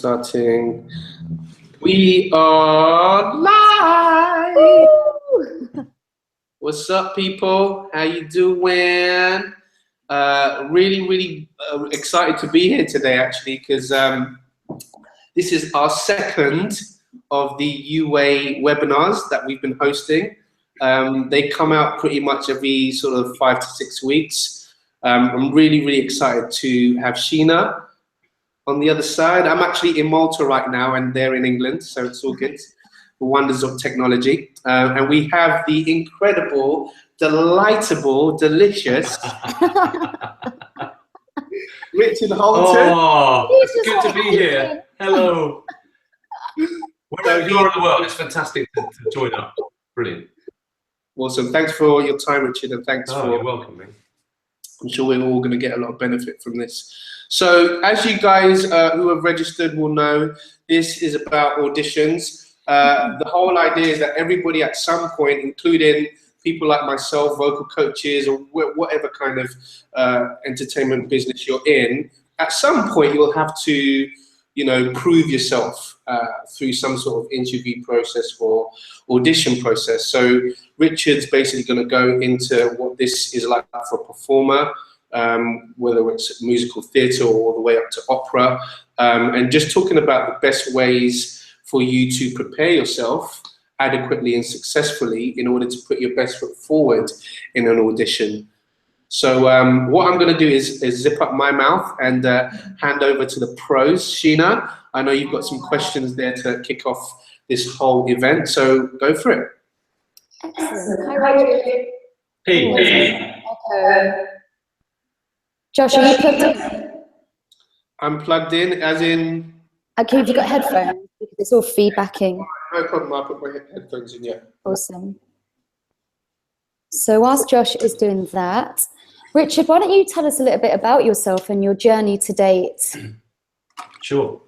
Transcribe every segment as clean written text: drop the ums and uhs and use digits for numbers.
starting. We are live. What's up, people? How you doing? Really excited to be here today, actually, because this is our second of the UA webinars that we've been hosting. They come out pretty much every sort of 5 to 6 weeks. I'm really excited to have Sheena on the other side. I'm actually in Malta right now and they're in England, so it's all good. The wonders of technology. And we have the incredible, delightable, delicious Richard Halton. Oh, it's good to be here. Hello. Wherever you are in the world, it's fantastic to join up. Brilliant. Awesome. Thanks for your time, Richard, and thanks for... You're welcome, man. I'm sure we're all going to get a lot of benefit from this. So, as you guys who have registered will know, this is about auditions. The whole idea is that everybody at some point, including people like myself, vocal coaches, or whatever kind of entertainment business you're in, at some point you'll have to, you know, prove yourself through some sort of interview process or audition process. So Richard's basically going to go into what this is like for a performer, whether it's musical theatre or all the way up to opera, and just talking about the best ways for you to prepare yourself adequately and successfully in order to put your best foot forward in an audition. So what I'm going to do is zip up my mouth and hand over to the pros. Sheena, I know you've got some questions there to kick off this whole event, so go for it. Excellent. Hi, Richard. Hey. Josh, are you plugged in? I'm plugged in, as in... Okay, have you got headphones? Because it's all feedbacking. No problem, I'll put my headphones in, yeah. Awesome. So whilst Josh is doing that, Richard, why don't you tell us a little bit about yourself and your journey to date? Sure.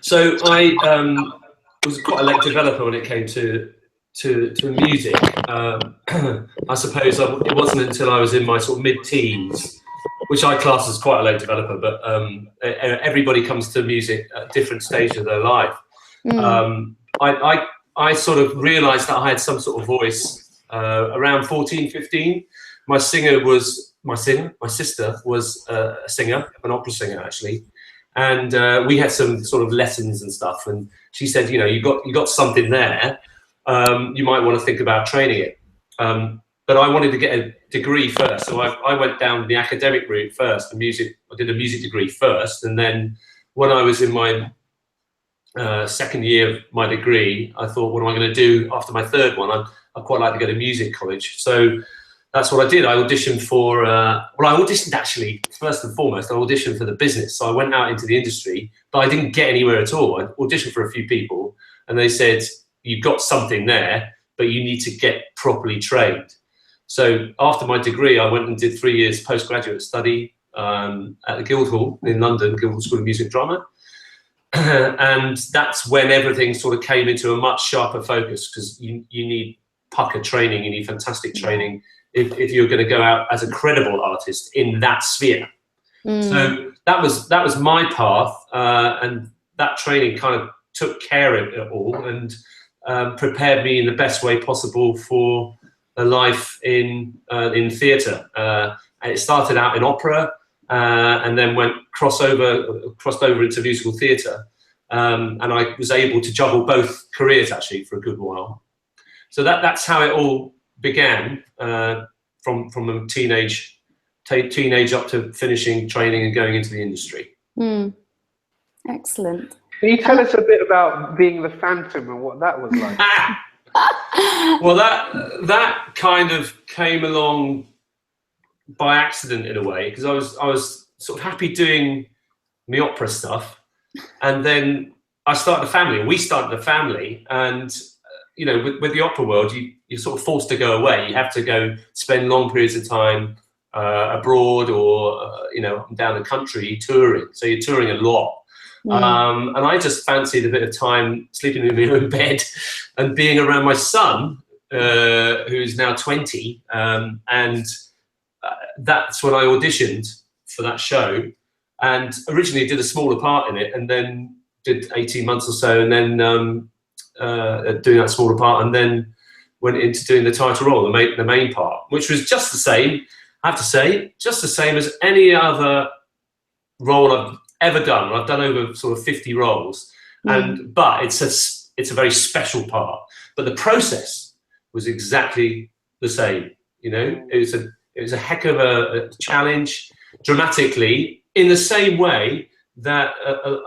So I was quite a late developer when it came to music. I suppose it wasn't until I was in my sort of mid-teens, which I class as quite a late developer, but everybody comes to music at different stages of their life. I sort of realised that I had some sort of voice around 14, 15. My sister was a singer, an opera singer actually, and we had some sort of lessons and stuff. And she said, you know, you got something there. You might want to think about training it. But I wanted to get a degree first, so I went down the academic route first. I did a music degree first, and then when I was in my second year of my degree, I thought, what am I going to do after my third one? I'd quite like to go to music college. So that's what I did. I auditioned for, I auditioned actually, first and foremost, I auditioned for the business. So I went out into the industry, but I didn't get anywhere at all. I auditioned for a few people and they said, you've got something there, but you need to get properly trained. So after my degree, I went and did 3 years postgraduate study at the Guildhall in London, Guildhall School of Music and Drama. And that's when everything sort of came into a much sharper focus, because you need pucker training, you need fantastic training if you're going to go out as a credible artist in that sphere. So that was my path, and that training kind of took care of it all and prepared me in the best way possible for a life in theatre. And it started out in opera, and then crossed over into musical theatre, and I was able to juggle both careers actually for a good while. So that's how it all began, from a teenage up to finishing training and going into the industry. Excellent. Can you tell us a bit about being the Phantom and what that was like? Well, that kind of came along by accident in a way, because I was sort of happy doing the opera stuff, and then I started a family. We started a family, and you know, with the opera world, you're sort of forced to go away. You have to go spend long periods of time abroad, or you know, down the country touring. So you're touring a lot. And I just fancied a bit of time sleeping in my own bed and being around my son, who's now 20, and that's when I auditioned for that show. and originally did a smaller part in it, and then did 18 months or so, and then doing that smaller part, and then went into doing the title role, the main part, which was just the same, I have to say, just the same as any other role I've ever done. I've done over sort of 50 roles, but it's a very special part. But the process was exactly the same. You know, it was a heck of a challenge, dramatically, in the same way that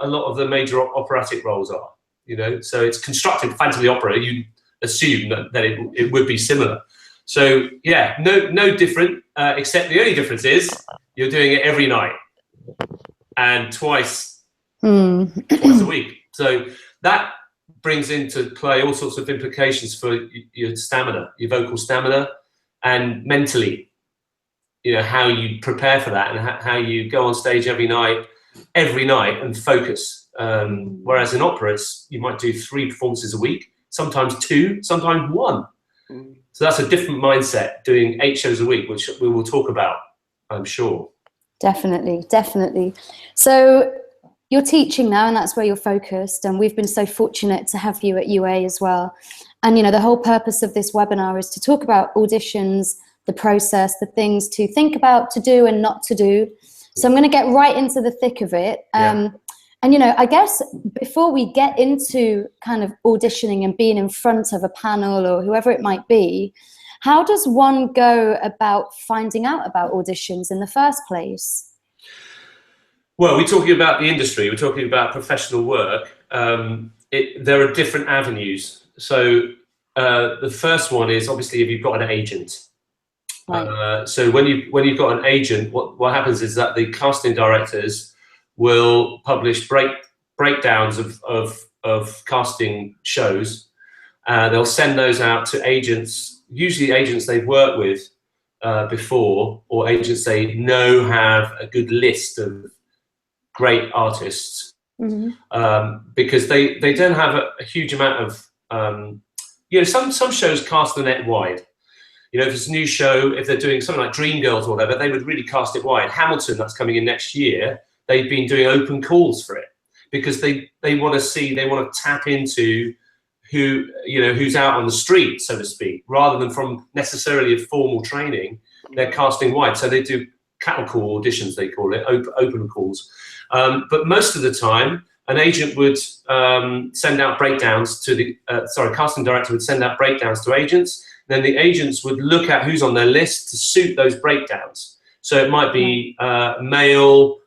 a lot of the major operatic roles are. You know, so it's constructed Phantom of the Opera. You assume that it would be similar. So yeah, no different, except the only difference is you're doing it every night and twice a week. So that brings into play all sorts of implications for your stamina, your vocal stamina, and mentally, you know, how you prepare for that and how you go on stage every night and focus. Whereas in opera, you might do 3 performances a week, sometimes 2, sometimes 1. So that's a different mindset, doing 8 shows a week, which we will talk about, I'm sure. Definitely, definitely. So you're teaching now, and that's where you're focused. And we've been so fortunate to have you at UA as well. And, you know, the whole purpose of this webinar is to talk about auditions, the process, the things to think about, to do and not to do. So I'm going to get right into the thick of it. And, you know, I guess before we get into kind of auditioning and being in front of a panel or whoever it might be, how does one go about finding out about auditions in the first place? Well, we're talking about the industry, we're talking about professional work. There are different avenues. So the first one is obviously if you've got an agent. Right. So when you've got an agent, what happens is that the casting directors will publish breakdowns of casting shows. They'll send those out to agents, usually agents they've worked with before, or agents they know have a good list of great artists, because they don't have a huge amount of, you know, some shows cast the net wide. You know, if it's a new show, if they're doing something like Dreamgirls or whatever, they would really cast it wide. Hamilton, that's coming in next year, they've been doing open calls for it because they want to tap into who, you know, who's out on the street, so to speak, rather than from necessarily a formal training. They're casting wide, so they do cattle call auditions, they call it, open calls. But most of the time, an agent would send out breakdowns to the casting director would send out breakdowns to agents. Then the agents would look at who's on their list to suit those breakdowns. So it might be male,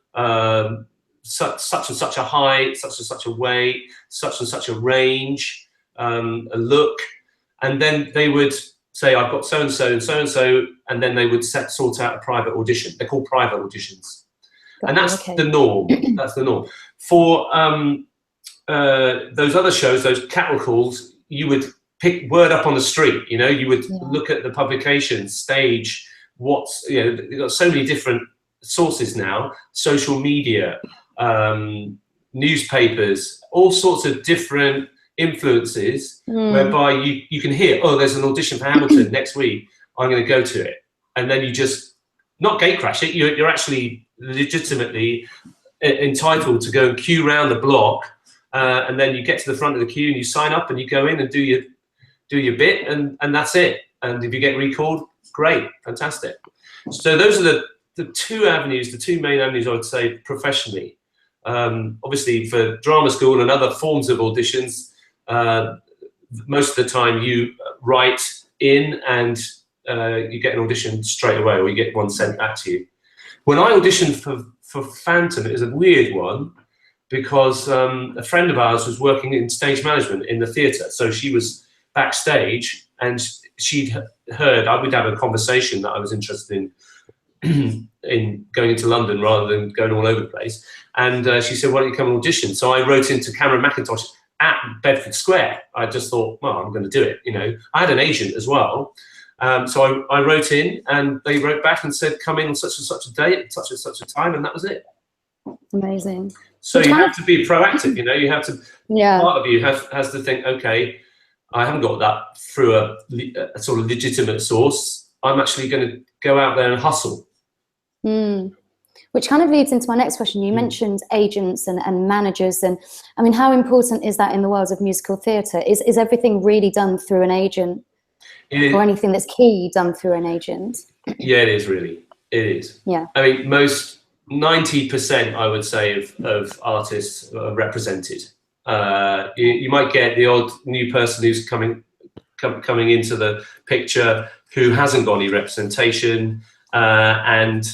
such and such a height, such and such a weight, such and such a range, a look, and then they would say, I've got so and so and so and so, and then they would sort out a private audition. They're called private auditions, and that's the norm. That's the norm. For those other shows, those cattle calls, you would pick word up on the street. You know, you would look at the publications, stage, you know, you've got so many different sources now, social media, newspapers, all sorts of different influences whereby you can hear, oh, there's an audition for Hamilton next week, I'm going to go to it. And then you just, not gate crash it, you're actually legitimately entitled to go and queue around the block, and then you get to the front of the queue and you sign up and you go in and do your bit, and that's it. And if you get recalled, great, fantastic. So those are the two avenues, the two main avenues I would say professionally. Obviously for drama school and other forms of auditions, most of the time you write in and you get an audition straight away, or you get one sent back to you. When I auditioned for Phantom, it was a weird one because a friend of ours was working in stage management in the theatre. So she was backstage and she'd heard, I would have a conversation that I was interested in going into London rather than going all over the place. And she said, why don't you come and audition? So I wrote into Cameron Mackintosh at Bedford Square. I just thought, well, I'm going to do it. You know, I had an agent as well. So I wrote in and they wrote back and said, come in on such and such a date at such and such a time. And that was it. Amazing. So you have to be proactive, you know, you have to, part of you has to think, okay, I haven't got that through a sort of legitimate source. I'm actually going to go out there and hustle. which kind of leads into my next question. You mentioned agents and managers, and I mean, how important is that in the world of musical theatre? Is everything really done through an agent, or anything that's key done through an agent? Yeah, it is really. It is. Yeah. I mean, most 90%, I would say, of artists are represented. You might get the odd new person who's coming into the picture who hasn't got any representation, and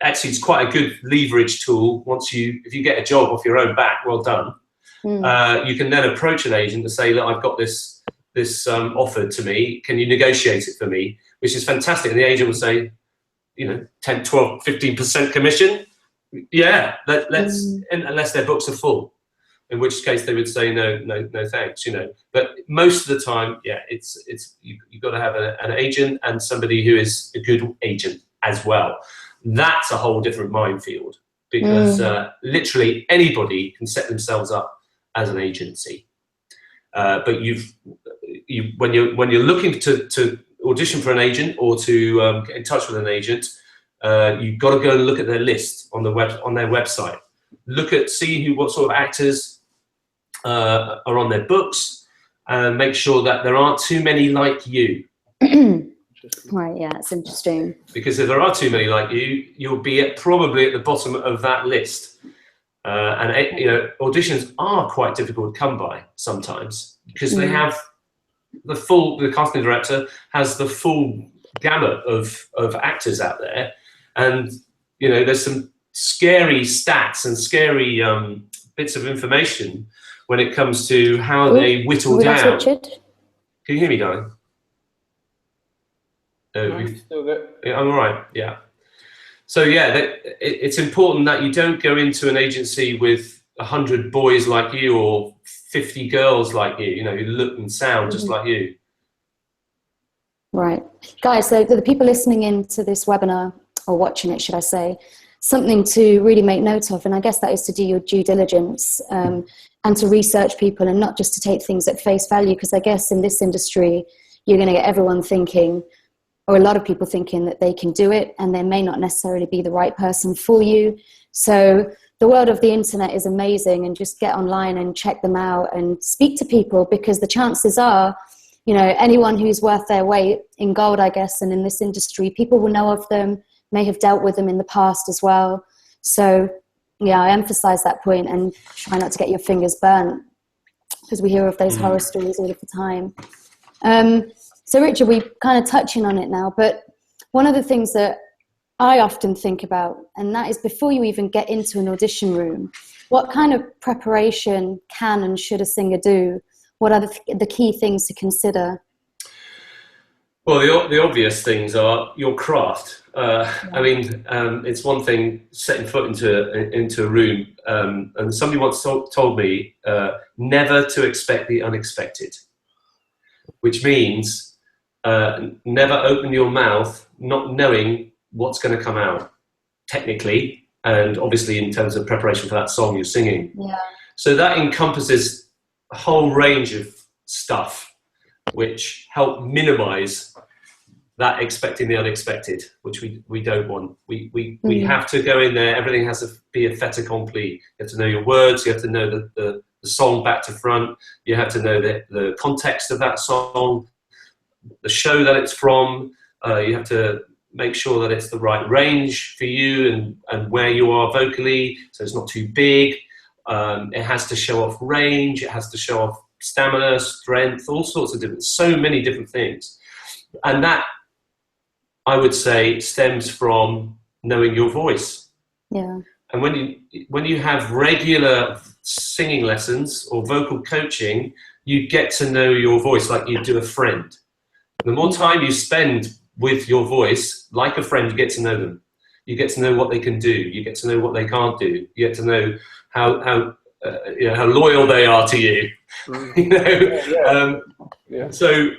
actually it's quite a good leverage tool. If you get a job off your own back, well done. You can then approach an agent and say, look, I've got this offered to me, can you negotiate it for me? Which is fantastic. And the agent will say, 10, 12, 15% commission. Yeah, let's unless their books are full, in which case they would say no thanks. But most of the time, yeah, you've got to have an agent and somebody who is a good agent as well. That's a whole different minefield, because literally anybody can set themselves up as an agency. But when you're looking to audition for an agent or to get in touch with an agent, you've got to go and look at their list on their website. See what sort of actors are on their books, and make sure that there aren't too many like you. Right, yeah, it's interesting. Because if there are too many like you, you'll be probably at the bottom of that list. And auditions are quite difficult to come by sometimes, because they have the casting director has the full gamut of actors out there, and there's some scary stats and scary bits of information when it comes to how they whittle down. Richard? Can you hear me, darling? Still there. I'm all right. Yeah. So yeah, it's important that you don't go into an agency with 100 boys like you or 50 girls like you, who look and sound just like you. Right. Guys, so the people listening into this webinar, or watching it, should I say, something to really make note of, and I guess that is to do your due diligence and to research people, and not just to take things at face value, because I guess in this industry, you're going to get everyone thinking, or a lot of people thinking, that they can do it, and they may not necessarily be the right person for you. So the world of the internet is amazing, and just get online and check them out and speak to people, because the chances are, anyone who's worth their weight in gold, I guess, and in this industry, people will know of them, may have dealt with them in the past as well. So yeah, I emphasize that point, and try not to get your fingers burnt, because we hear of those horror stories all of the time. So Richard, we're kind of touching on it now, but one of the things that I often think about, and that is before you even get into an audition room, what kind of preparation can and should a singer do? What are the key things to consider? Well, the obvious things are your craft. I mean, it's one thing setting foot into a room, and somebody once told me never to expect the unexpected, which means never open your mouth not knowing what's going to come out, technically, and obviously in terms of preparation for that song you're singing. Yeah. So that encompasses a whole range of stuff which help minimize that expecting the unexpected, which we don't want. We have to go in there, everything has to be a fait accompli. You have to know your words, you have to know the song back to front, you have to know the context of that song, the show that it's from, you have to make sure that it's the right range for you and where you are vocally, so it's not too big. It has to show off range, it has to show off stamina, strength, all sorts of so many different things. And that, I would say, stems from knowing your voice. Yeah. And when you have regular singing lessons or vocal coaching, you get to know your voice like you do a friend. The more time you spend with your voice, like a friend, you get to know them. You get to know what they can do. You get to know what they can't do. You get to know how loyal they are to you. So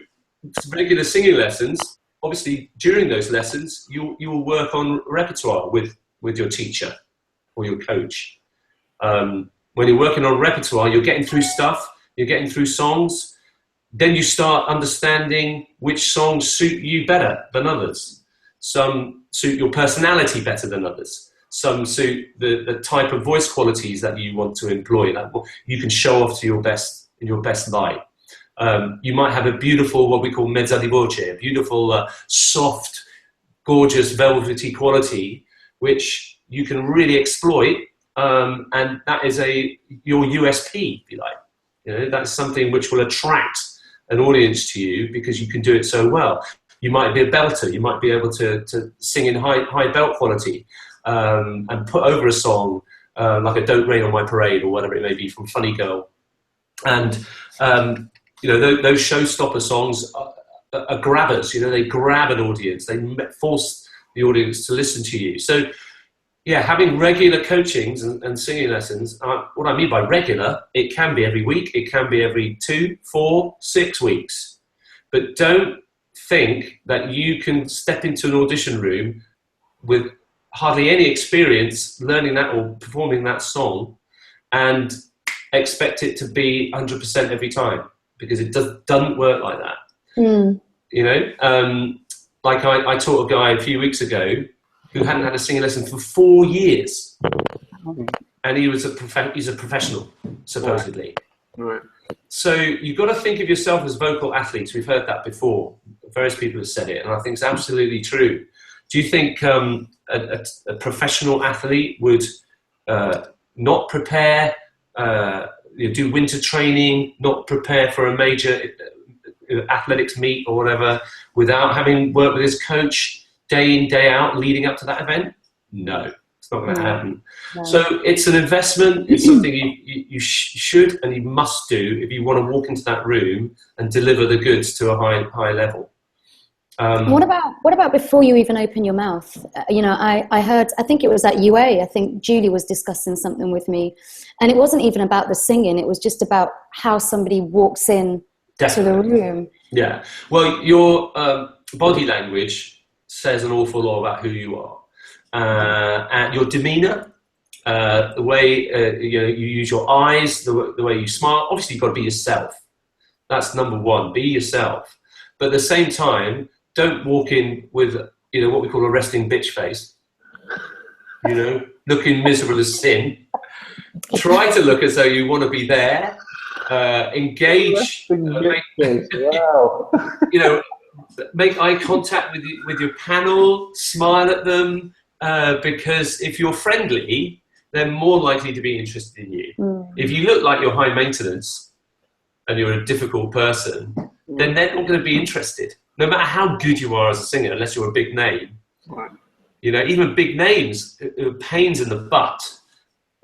regular singing lessons. Obviously, during those lessons, you will work on repertoire with your teacher or your coach. When you're working on repertoire, you're getting through stuff. You're getting through songs. Then you start understanding which songs suit you better than others. Some suit your personality better than others. some suit the type of voice qualities that you want to employ, that you can show off to your best in your best light. You might have a beautiful, what we call mezza di voce, a beautiful, soft, gorgeous, velvety quality, which you can really exploit, and that is your USP, if you like. You know, that's something which will attract an audience to you because you can do it so well. You might be a belter. You might be able to sing in high belt quality and put over a song like a "Don't Rain on My Parade" or whatever it may be from Funny Girl. And you know, those showstopper songs are grabbers. You know, they grab an audience. They force the audience to listen to you. So, yeah, having regular coachings and singing lessons. What I mean by regular, it can be every week. It can be every 2, 4, 6 weeks. But don't think that you can step into an audition room with hardly any experience learning that or performing that song and expect it to be 100% every time, because it doesn't work like that. You know, like I taught a guy a few weeks ago who hadn't had a singing lesson for 4 years, and he's a professional, supposedly. Right. So you've got to think of yourself as vocal athletes. We've heard that before. Various people have said it, and I think it's absolutely true. Do you think a professional athlete would not prepare, do winter training, not prepare for a major athletics meet or whatever without having worked with his coach day in, day out leading up to that event? No, it's not going to happen. No. So it's an investment. It's something you should and you must do if you want to walk into that room and deliver the goods to a high level. What about before you even open your mouth? You know, I heard, I think it was at UA, I think Julie was discussing something with me, and it wasn't even about the singing, it was just about how somebody walks in to the room. Yeah, well, your body language says an awful lot about who you are, and your demeanor, the way you use your eyes, the way you smile. Obviously, you've got to be yourself. That's number one. Be yourself, but at the same time, don't walk in with what we call a resting bitch face. You know, looking miserable as sin. Try to look as though you want to be there. Engage. Wow. Make eye contact with your panel. Smile at them, because if you're friendly, they're more likely to be interested in you. If you look like you're high maintenance and you're a difficult person, then they're not going to be interested. No matter how good you are as a singer, unless you're a big name. Right. You know, even big names, pains in the butt.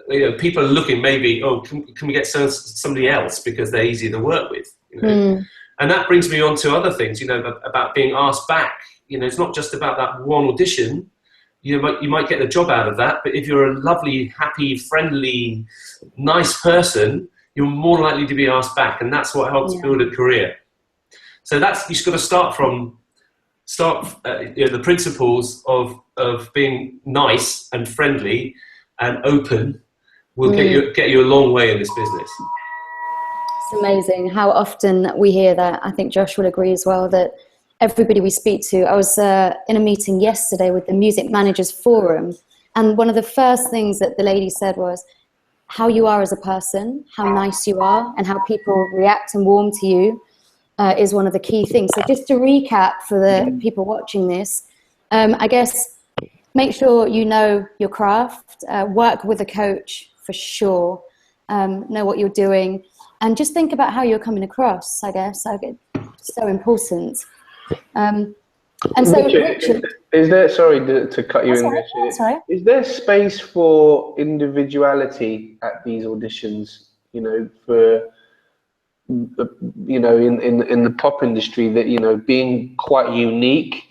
You know, people are looking maybe, can we get somebody else because they're easier to work with? You know? And that brings me on to other things, about being asked back. You know, it's not just about that one audition. You might get the job out of that, but if you're a lovely, happy, friendly, nice person, you're more likely to be asked back, and that's what helps build a career. So you've got to start the principles of being nice and friendly and open will get you a long way in this business. It's amazing how often we hear that. I think Josh will agree as well, that everybody we speak to, I was in a meeting yesterday with the Music Managers Forum, and one of the first things that the lady said was how you are as a person, how nice you are, and how people react and warm to you. Is one of the key things. So just to recap for the people watching this, I guess make sure you know your craft, work with a coach for sure, know what you're doing, and just think about how you're coming across, I guess. It's so important. And so, Richard, is there, sorry to cut you in there, is there space for individuality at these auditions, for in the pop industry, that being quite unique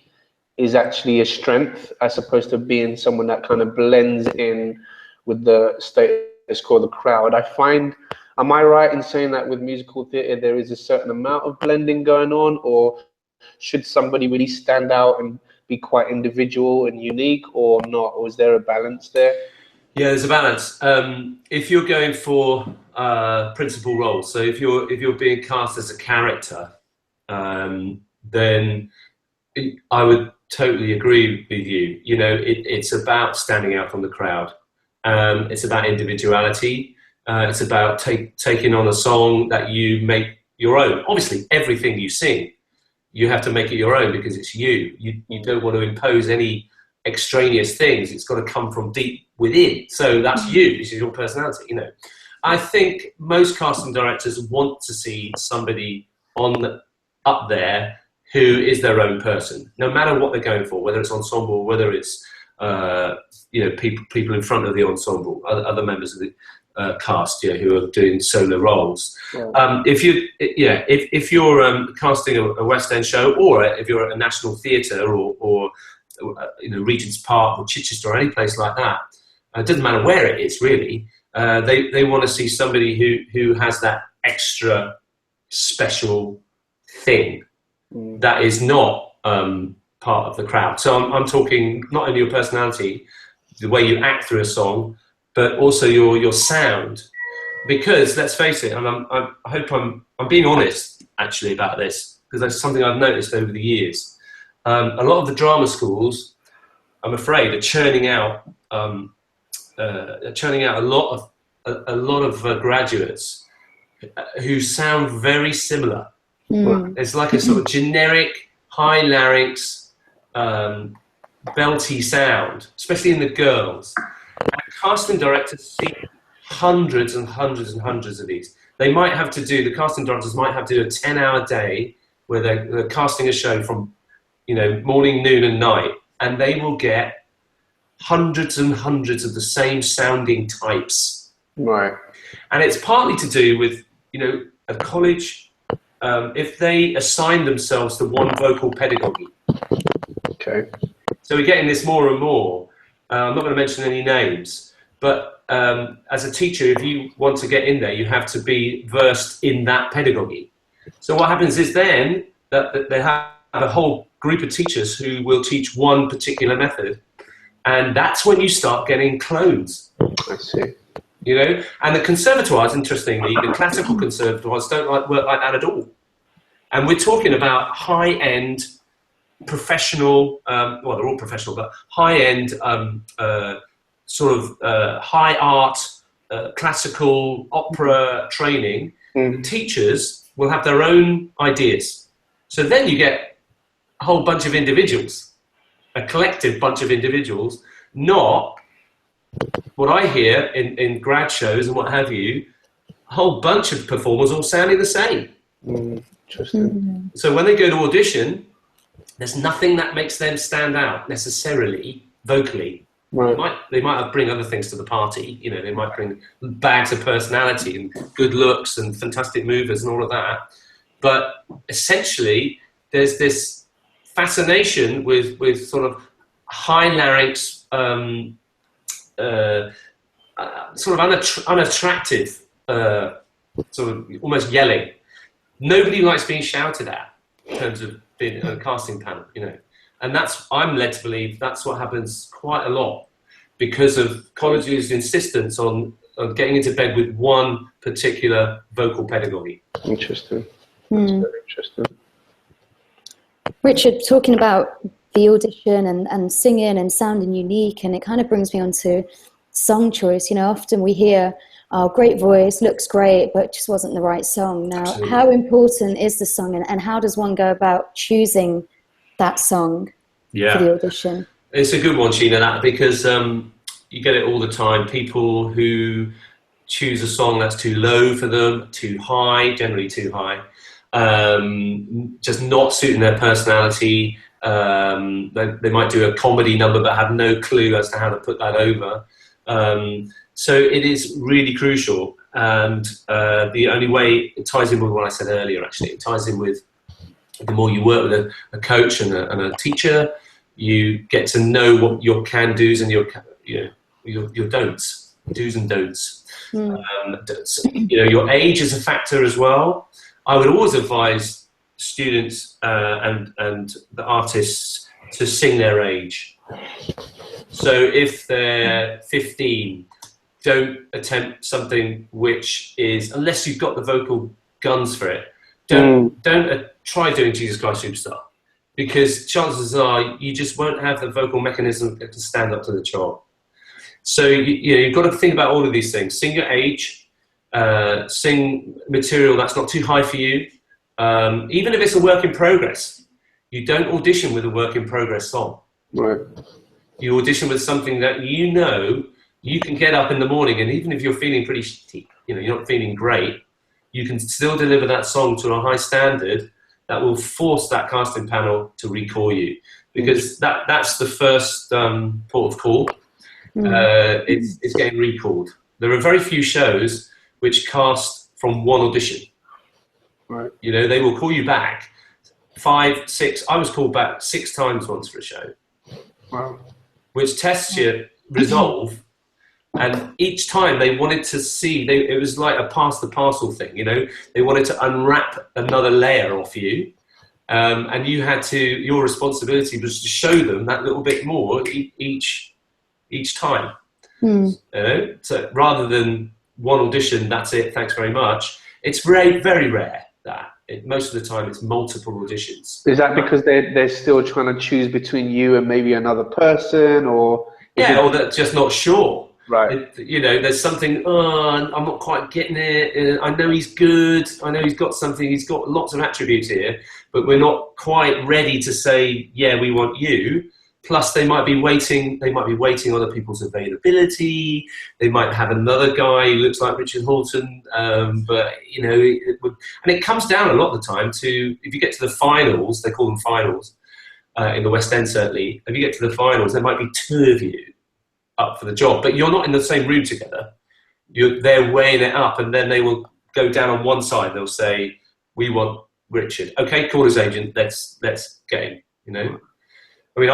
is actually a strength as opposed to being someone that kind of blends in with the status quo, the crowd? I find, am I right in saying that with musical theatre there is a certain amount of blending going on, or should somebody really stand out and be quite individual and unique, or not, or is there a balance there? Yeah, there's a balance. If you're going for principal roles, so if you're being cast as a character, then I would totally agree with you. You know, it's about standing out from the crowd. It's about individuality. It's about taking on a song that you make your own. Obviously, everything you sing, you have to make it your own because it's you. You don't want to impose any extraneous things. It's got to come from deep within. So that's you. This is your personality. You know, I think most casting directors want to see somebody up there who is their own person, no matter what they're going for, whether it's ensemble, whether it's you know, people in front of the ensemble, other members of the cast, yeah, who are doing solo roles. Yeah. If you're casting a West End show, or if you're at a national theatre, or you know, Regent's Park or Chichester or any place like that, it doesn't matter where it is really. They want to see somebody who has that extra special thing that is not part of the crowd. So I'm talking not only your personality, the way you act through a song, but also your sound. Because let's face it, and I hope I'm being honest actually about this, because that's something I've noticed over the years. A lot of the drama schools, I'm afraid, are churning out a lot of graduates who sound very similar. It's like a sort of generic high larynx, belty sound, especially in the girls. And casting directors see hundreds and hundreds and hundreds of these. The casting directors might have to do a 10-hour day where they're casting a show from, you know, morning, noon and night, and they will get hundreds and hundreds of the same sounding types. Right. And it's partly to do with, you know, a college, if they assign themselves to one vocal pedagogy. Okay. So we're getting this more and more. I'm not going to mention any names, but as a teacher, if you want to get in there, you have to be versed in that pedagogy. So what happens is then that they have a whole group of teachers who will teach one particular method, and that's when you start getting clones. I see. You know, and the conservatoires, interestingly, the classical conservatoires don't work like that at all. And we're talking about high-end, professional, well, they're all professional, but high-end, sort of high art, classical opera training. The teachers will have their own ideas. So then you get a whole bunch of individuals, a collective bunch of individuals, not what I hear in grad shows and what have you, a whole bunch of performers all sounding the same. Interesting. So when they go to audition, there's nothing that makes them stand out necessarily vocally. Right. They might bring other things to the party. You know, they might bring bags of personality and good looks and fantastic movers and all of that. But essentially, there's this fascination with sort of high larynx, sort of unattractive, sort of almost yelling. Nobody likes being shouted at in terms of being a casting panel, you know. And I'm led to believe that's what happens quite a lot because of colleges' insistence on getting into bed with one particular vocal pedagogy. Interesting. That's very interesting. Richard, talking about the audition and singing and sounding unique, and it kind of brings me on to song choice. You know, often we hear, oh, great voice, looks great, but just wasn't the right song. Now, absolutely. How important is the song, and how does one go about choosing that song for the audition? It's a good one, Sheena, that, because you get it all the time. People who choose a song that's too low for them, too high, generally too high, just not suiting their personality. They might do a comedy number but have no clue as to how to put that over. So it is really crucial, and the only way it ties in with what I said earlier, actually, it ties in with the more you work with a coach and a teacher, you get to know what your can-dos and your don'ts, do's and don'ts. You know, your age is a factor as well. I would always advise students and the artists to sing their age. So if they're 15, don't attempt something which is, unless you've got the vocal guns for it, don't try doing Jesus Christ Superstar. because chances are you just won't have the vocal mechanism to stand up to the job. So you've got to think about all of these things. Sing your age, sing material that's not too high for you. Even if it's a work in progress, you don't audition with a work in progress song. Right. You audition with something that you know you can get up in the morning, and even if you're feeling pretty shitty, you're not feeling great, you can still deliver that song to a high standard that will force that casting panel to recall you, because that's the first port of call. It's getting recalled. There are very few shows which cast from one audition. Right. They will call you back 5, 6. I was called back 6 times once for a show. Wow. Which tests your resolve. And each time they wanted to see, it was like a pass the parcel thing, They wanted to unwrap another layer off you. And you had to, your responsibility was to show them that little bit more each time. So rather than one audition, that's it, thanks very much. It's very, very rare that. Most of the time it's multiple auditions. Is that because they're still trying to choose between you and maybe another person, or? Or they're just not sure. Right. There's something, I'm not quite getting it. I know he's good. I know he's got something. He's got lots of attributes here, but we're not quite ready to say, yeah, we want you. Plus, they might be waiting on other people's availability. They might have another guy who looks like Richard Halton, but and it comes down a lot of the time to, if you get to the finals, they call them finals in the West End certainly. If you get to the finals, there might be 2 of you up for the job, but you're not in the same room together. They're weighing it up, and then they will go down on one side. They'll say, "We want Richard." Okay, call his agent. Let's get him. I mean,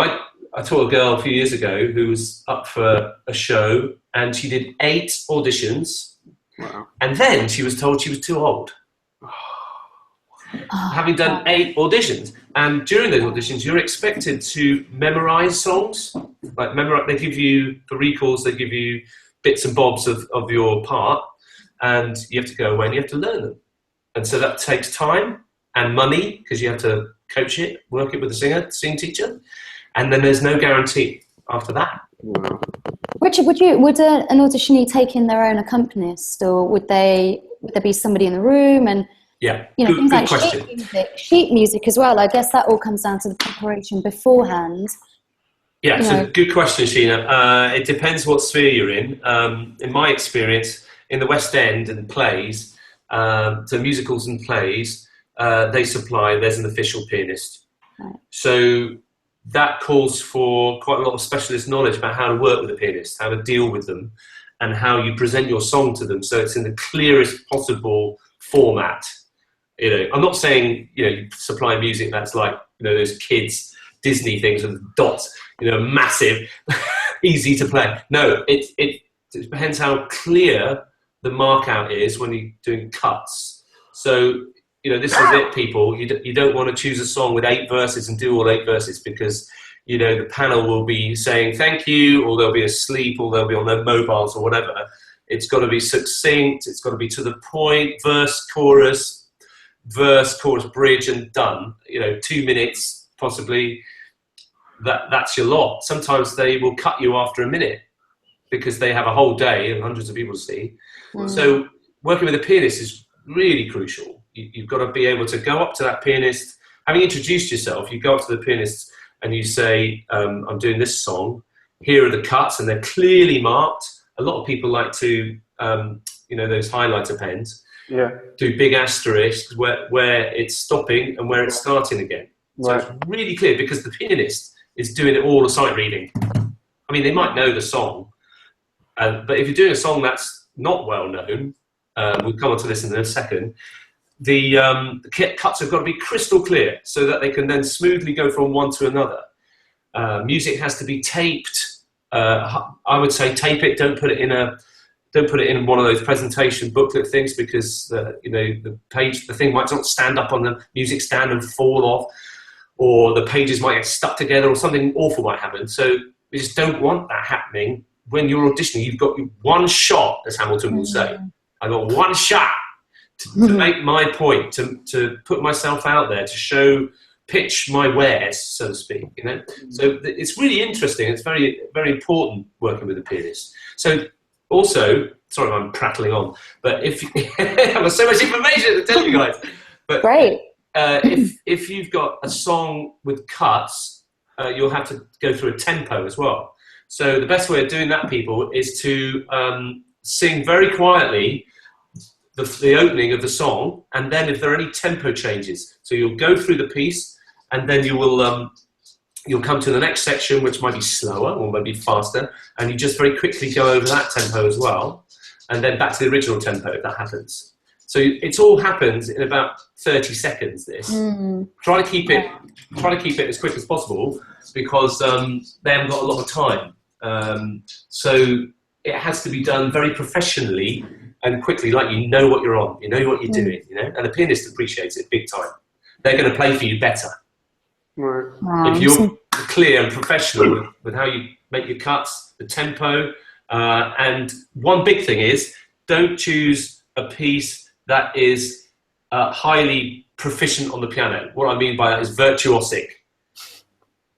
I taught a girl a few years ago who was up for a show, and she did 8 auditions. Wow. And then she was told she was too old. Having done 8 auditions. And during those auditions, you're expected to memorize songs. They give you, the recalls, they give you bits and bobs of your part, and you have to go away and you have to learn them. And so that takes time and money, because you have to coach it, work it with the singing teacher. And then there's no guarantee after that. Wow. Richard, would an auditionee take in their own accompanist, or would there be somebody in the room? And good, things like question. sheet music as well. I guess that all comes down to the preparation beforehand. Yeah, so good question, Sheena. It depends what sphere you're in. In my experience, in the West End and plays, so musicals and plays, there's an official pianist. Right. So that calls for quite a lot of specialist knowledge about how to work with a pianist, how to deal with them, and how you present your song to them so it's in the clearest possible format. I'm not saying you supply music that's like those kids Disney things with dots, massive, easy to play. No, it depends how clear the mark out is when you're doing cuts. So this is it, people. You don't want to choose a song with 8 verses and do all 8 verses, because the panel will be saying thank you, or they'll be asleep, or they'll be on their mobiles or whatever. It's got to be succinct. It's got to be to the point. Verse, chorus, bridge, and done. 2 minutes possibly. That's your lot. Sometimes they will cut you after a minute because they have a whole day and hundreds of people to see. So working with a pianist is really crucial. You've got to be able to go up to that pianist, having introduced yourself, you go up to the pianist and you say, I'm doing this song, here are the cuts, and they're clearly marked. A lot of people like to, those highlighter pens, do big asterisks where it's stopping and where it's starting again. So it's really clear, because the pianist is doing it all the sight reading. I mean, they might know the song, but if you're doing a song that's not well known, we'll come on to this in a second, the cuts have got to be crystal clear so that they can then smoothly go from one to another. Music has to be taped. I would say tape it. Don't put it in one of those presentation booklet things, because the thing might not stand up on the music stand and fall off, or the pages might get stuck together, or something awful might happen. So we just don't want that happening when you're auditioning. You've got one shot, as Hamilton will say. I got one shot to make my point, to put myself out there, to show pitch my wares, so to speak, you know. So it's really interesting. It's very, very important working with a pianist. So also, sorry, I'm prattling on, but if I've got so much information to tell you guys. But great. If you've got a song with cuts, you'll have to go through a tempo as well. So the best way of doing that, people, is to sing very quietly the opening of the song, and then if there are any tempo changes, so you'll go through the piece, and then you will you'll come to the next section, which might be slower or maybe faster, and you just very quickly go over that tempo as well, and then back to the original tempo if that happens. So it all happens in about 30 seconds. This try to keep it as quick as possible, because they haven't got a lot of time. So it has to be done very professionally and quickly, like you know what you're on, you know what you're doing, you know, and the pianist appreciates it big time. They're going to play for you better. Right. Wow. If you're clear and professional with how you make your cuts, the tempo, and one big thing is, don't choose a piece that is highly proficient on the piano. What I mean by that is virtuosic.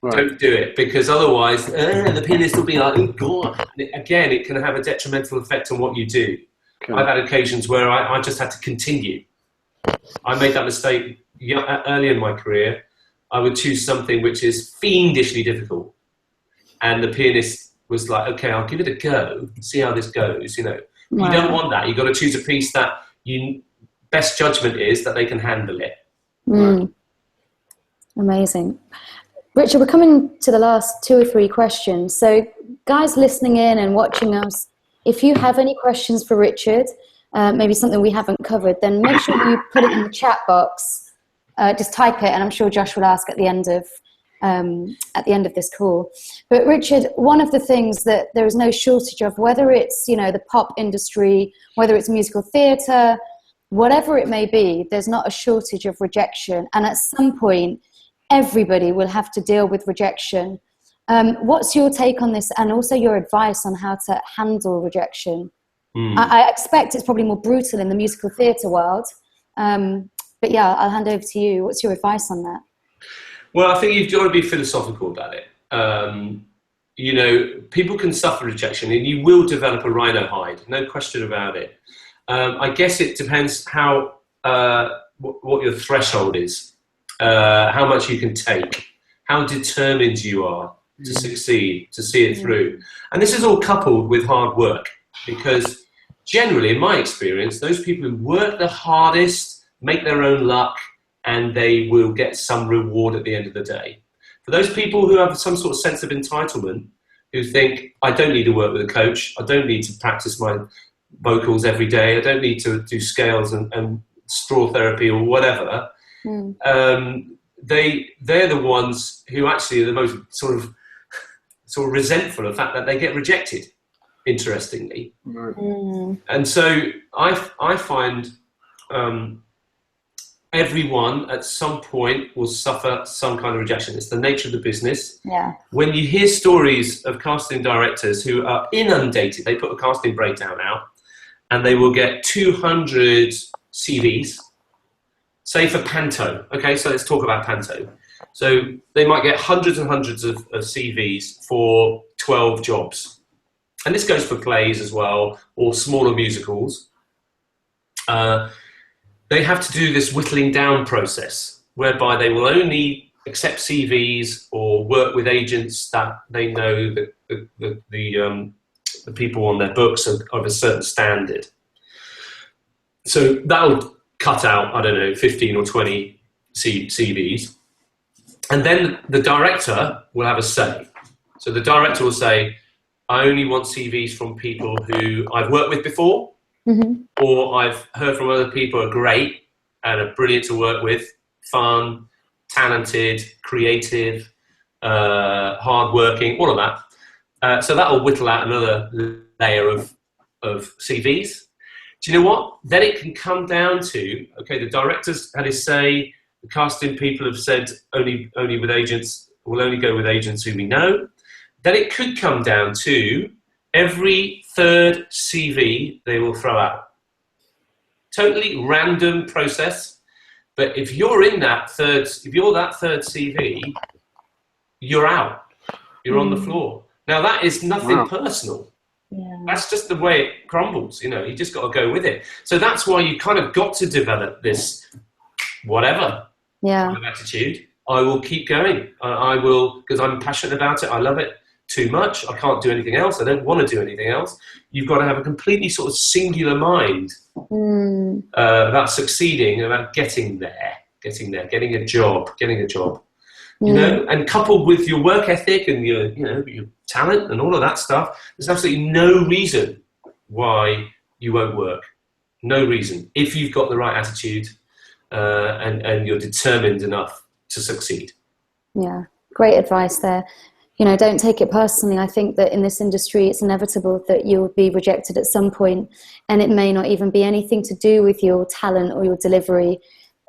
Right. Don't do it, because otherwise the pianist will be like, oh God. And again, it can have a detrimental effect on what you do. Okay. I've had occasions where I just had to continue. I made that mistake early in my career. I would choose something which is fiendishly difficult, and the pianist was like, okay, I'll give it a go, see how this goes, you know. Wow. You don't want that. You've got to choose a piece that best judgment is that they can handle it. Right. Amazing. Richard, we're coming to the last 2 or 3 questions. So guys listening in and watching us, if you have any questions for Richard, maybe something we haven't covered, then make sure you put it in the chat box. Just type it, and I'm sure Josh will ask at the end of this call. But Richard, one of the things that there is no shortage of, whether it's, you know, the pop industry, whether it's musical theatre, whatever it may be, there's not a shortage of rejection. And at some point, everybody will have to deal with rejection. What's your take on this, and also your advice on how to handle rejection? I expect it's probably more brutal in the musical theatre world. But yeah, I'll hand over to you. What's your advice on that? Well, I think you've got to be philosophical about it. You know, people can suffer rejection, and you will develop a rhino hide, no question about it. I guess it depends how what your threshold is, how much you can take, how determined you are to succeed, to see it through. And this is all coupled with hard work, because generally, in my experience, those people who work the hardest make their own luck, and they will get some reward at the end of the day. For those people who have some sort of sense of entitlement, who think, I don't need to work with a coach, I don't need to practice my vocals every day, I don't need to do scales and straw therapy or whatever, they're the ones who actually are the most sort of resentful of the fact that they get rejected, interestingly. And so I find everyone at some point will suffer some kind of rejection. It's the nature of the business. Yeah. When you hear stories of casting directors who are inundated, they put a casting breakdown out, and they will get 200 CVs, say for Panto. Okay, so let's talk about Panto. So they might get hundreds and hundreds of CVs for 12 jobs. And this goes for plays as well, or smaller musicals. They have to do this whittling down process, whereby they will only accept CVs or work with agents that they know that the people on their books are of a certain standard. So that'll cut out, I don't know, 15 or 20 CVs. And then the director will have a say. So the director will say, I only want CVs from people who I've worked with before, or I've heard from other people are great and are brilliant to work with, fun, talented, creative, hardworking, all of that. So that will whittle out another layer of CVs. Do you know what? Then it can come down to, okay, the director's had his say, the casting people have said only with agents, we'll only go with agents who we know. Then it could come down to every third CV they will throw out. Totally random process. But if you're in that third, if you're that third CV, you're out. You're on the floor. Now that is nothing personal. Yeah. That's just the way it crumbles. You know, you just got to go with it. So that's why you kind of got to develop this whatever kind of attitude. I will keep going. I will, because I'm passionate about it. I love it too much. I can't do anything else. I don't want to do anything else. You've got to have a completely sort of singular mind about succeeding, about getting there, getting a job. You know, and coupled with your work ethic and your, you know, your talent and all of that stuff, there's absolutely no reason why you won't work. No reason. If you've got the right attitude and you're determined enough to succeed. Yeah, great advice there. You know, don't take it personally. I think that in this industry, it's inevitable that you'll be rejected at some point, and it may not even be anything to do with your talent or your delivery.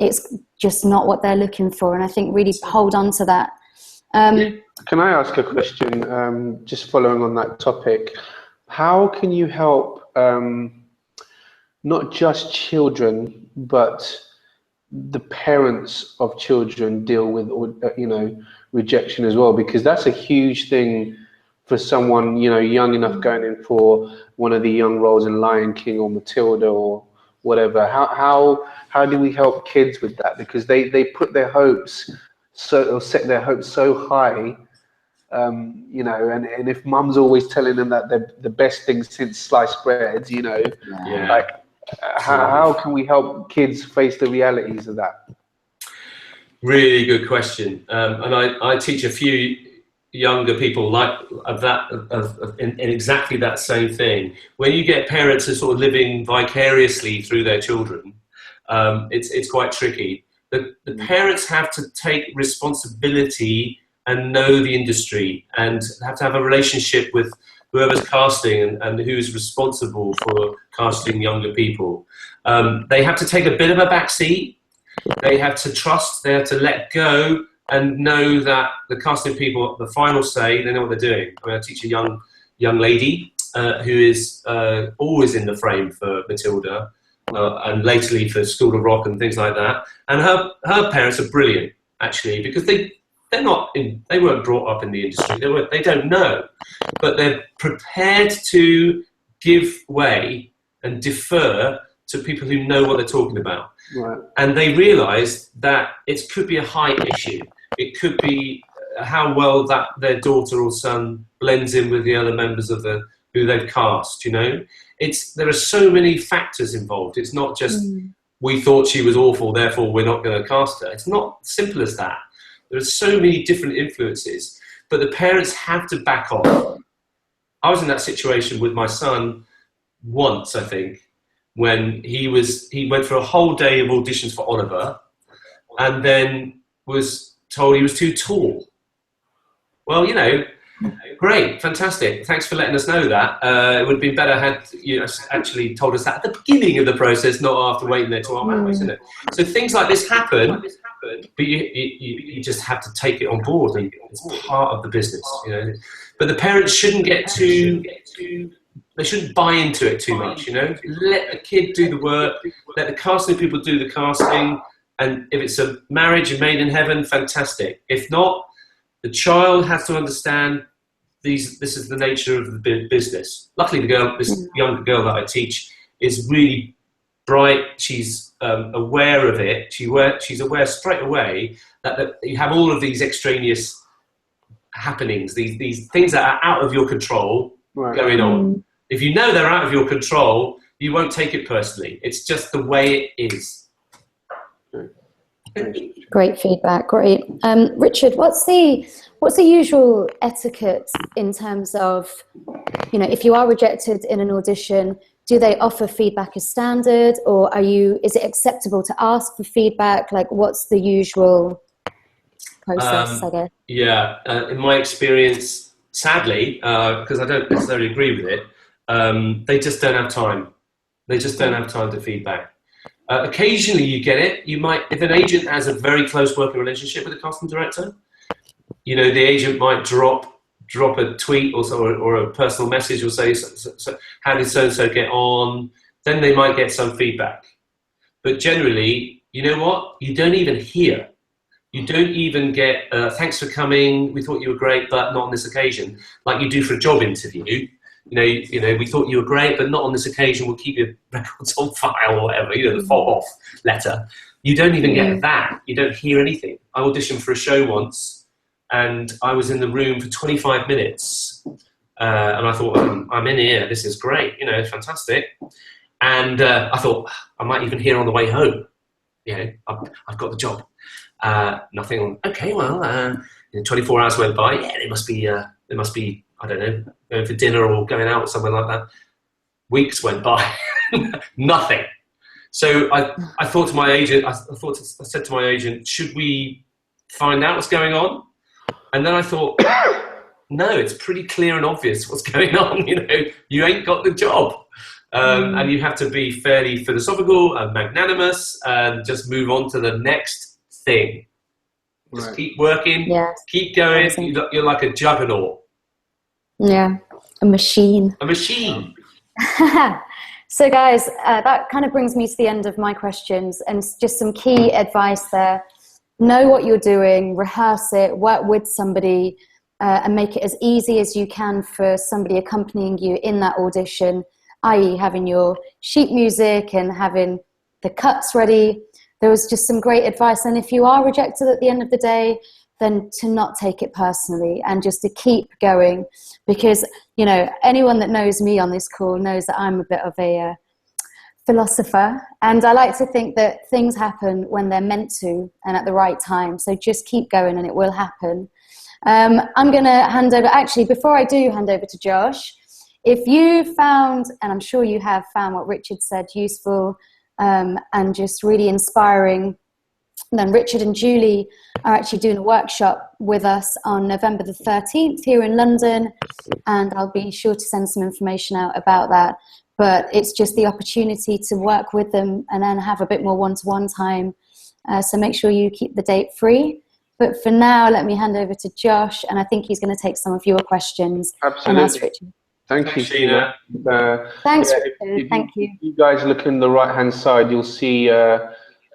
It's just not what they're looking for. And I think really hold on to that. Can I ask a question, just following on that topic? How can you help not just children, but the parents of children deal with, you know, rejection as well? Because that's a huge thing for someone, you know, young enough going in for one of the young roles in Lion King or Matilda or whatever. How do we help kids with that? Because they put their hopes or set their hopes so high, you know, and if mum's always telling them that they're the best thing since sliced bread, you know, like how can we help kids face the realities of that? Really good question. And I teach a few younger people like in exactly that same thing. When you get parents who are sort of living vicariously through their children, it's quite tricky. The parents have to take responsibility and know the industry and have to have a relationship with whoever's casting and who's responsible for casting younger people. They have to take a bit of a back seat. They have to trust, they have to let go and know that the casting people, the final say, they know what they're doing. I mean, I teach a young lady who is always in the frame for Matilda and lately for School of Rock and things like that. And her parents are brilliant, actually, because they weren't brought up in the industry. They don't know, but they're prepared to give way and defer to people who know what they're talking about. Right. And they realise that it could be a height issue. It could be how well that their daughter or son blends in with the other members of who they've cast. You know, there are so many factors involved. It's not just we thought she was awful, therefore we're not going to cast her. It's not simple as that. There are so many different influences, but the parents have to back off. I was in that situation with my son once, I think, when he went for a whole day of auditions for Oliver and then was told he was too tall. Well, you know, great, fantastic. Thanks for letting us know that. It would have been better had you actually told us that at the beginning of the process, not after waiting there 12 hours, isn't it? So things like this happen, but you just have to take it on board, and it's part of the business, you know. But the parents shouldn't they shouldn't buy into it too much, you know. Let the kid do the work, let the casting people do the casting, and if it's a marriage made in heaven, fantastic. If not, the child has to understand this is the nature of the business. Luckily, this younger girl that I teach is really bright. She's aware of it. She's aware straight away that you have all of these extraneous happenings, these things that are out of your control going on. If you know they're out of your control, you won't take it personally. It's just the way it is. Great feedback. Great. Richard, what's the usual etiquette in terms of, you know, if you are rejected in an audition, do they offer feedback as standard, or is it acceptable to ask for feedback? Like, what's the usual process, I guess? Yeah, in my experience, sadly, because I don't necessarily agree with it, they just don't have time. They just don't have time to feedback. Occasionally you get it. You might, if an agent has a very close working relationship with a casting director, you know, the agent might drop a tweet or a personal message or say, so, how did so-and-so get on? Then they might get some feedback. But generally, you know what? You don't even hear. You don't even get, thanks for coming, we thought you were great, but not on this occasion, like you do for a job interview. You know, we thought you were great, but not on this occasion, we'll keep your records on file or whatever, you know, the fog off letter. You don't even get that. You don't hear anything. I auditioned for a show once, and I was in the room for 25 minutes, and I thought, I'm in here, this is great, you know, fantastic. And I thought, I might even hear on the way home, you know, I've got the job. Nothing on. Okay, well, 24 hours went by. Yeah, they must be. I don't know, going for dinner or going out or something like that. Weeks went by, nothing. So I thought to my agent. I said to my agent, should we find out what's going on? And then I thought, no, it's pretty clear and obvious what's going on. You know, you ain't got the job. And you have to be fairly philosophical and magnanimous and just move on to the next thing. Just keep working, keep going. You're like a juggernaut. Yeah, a machine. A machine. So guys, that kind of brings me to the end of my questions, and just some key advice there. Know what you're doing, rehearse it, work with somebody, and make it as easy as you can for somebody accompanying you in that audition, i.e. having your sheet music and having the cuts ready. There was just some great advice. And if you are rejected at the end of the day, then to not take it personally and just to keep going. Because, you know, anyone that knows me on this call knows that I'm a bit of a philosopher. And I like to think that things happen when they're meant to and at the right time. So just keep going and it will happen. I'm going to hand over, actually, before I do hand over to Josh, if you found, and I'm sure you have found what Richard said useful, and just really inspiring, then Richard and Julie are actually doing a workshop with us on November the 13th here in London, and I'll be sure to send some information out about that. But it's just the opportunity to work with them and then have a bit more one-to-one time. So make sure you keep the date free. But for now, let me hand over to Josh, and I think he's going to take some of your questions. Absolutely. And ask Richard. Thank you, Sheena. Thanks, Richard. Thank you. If you guys look in the right-hand side, you'll see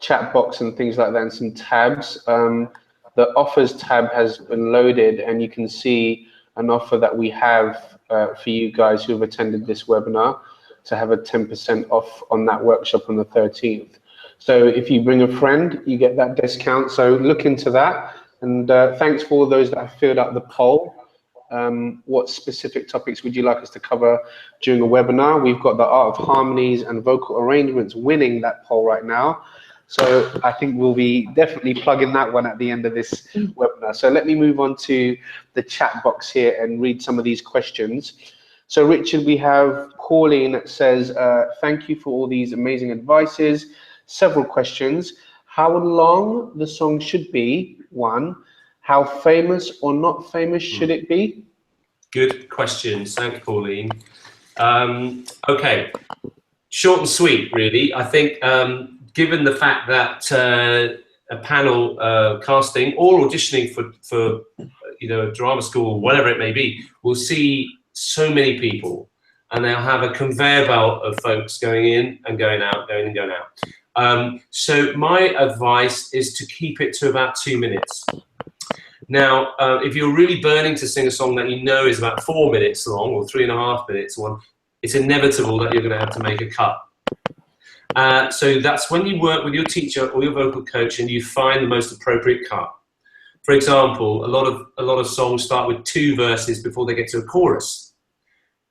chat box and things like that, and some tabs. The offers tab has been loaded, and you can see an offer that we have for you guys who have attended this webinar to have a 10% off on that workshop on the 13th. So if you bring a friend, you get that discount. So look into that. And thanks for all those that have filled out the poll. What specific topics would you like us to cover during a webinar? We've got the art of harmonies and vocal arrangements winning that poll right now. So I think we'll be definitely plugging that one at the end of this webinar. So let me move on to the chat box here and read some of these questions. So Richard, we have Pauline that says, thank you for all these amazing advices. Several questions. How long the song should be, one. How famous or not famous should it be? Good questions. Thank you, Pauline. Okay, short and sweet, really. I think given the fact that a panel casting or auditioning for you know, a drama school, whatever it may be, will see so many people, and they'll have a conveyor belt of folks going in and going out, going and going out. So my advice is to keep it to about 2 minutes. Now, if you're really burning to sing a song that you know is about 4 minutes long or 3.5 minutes long, it's inevitable that you're going to have to make a cut. So that's when you work with your teacher or your vocal coach and you find the most appropriate cut. For example, a lot of songs start with 2 verses before they get to a chorus.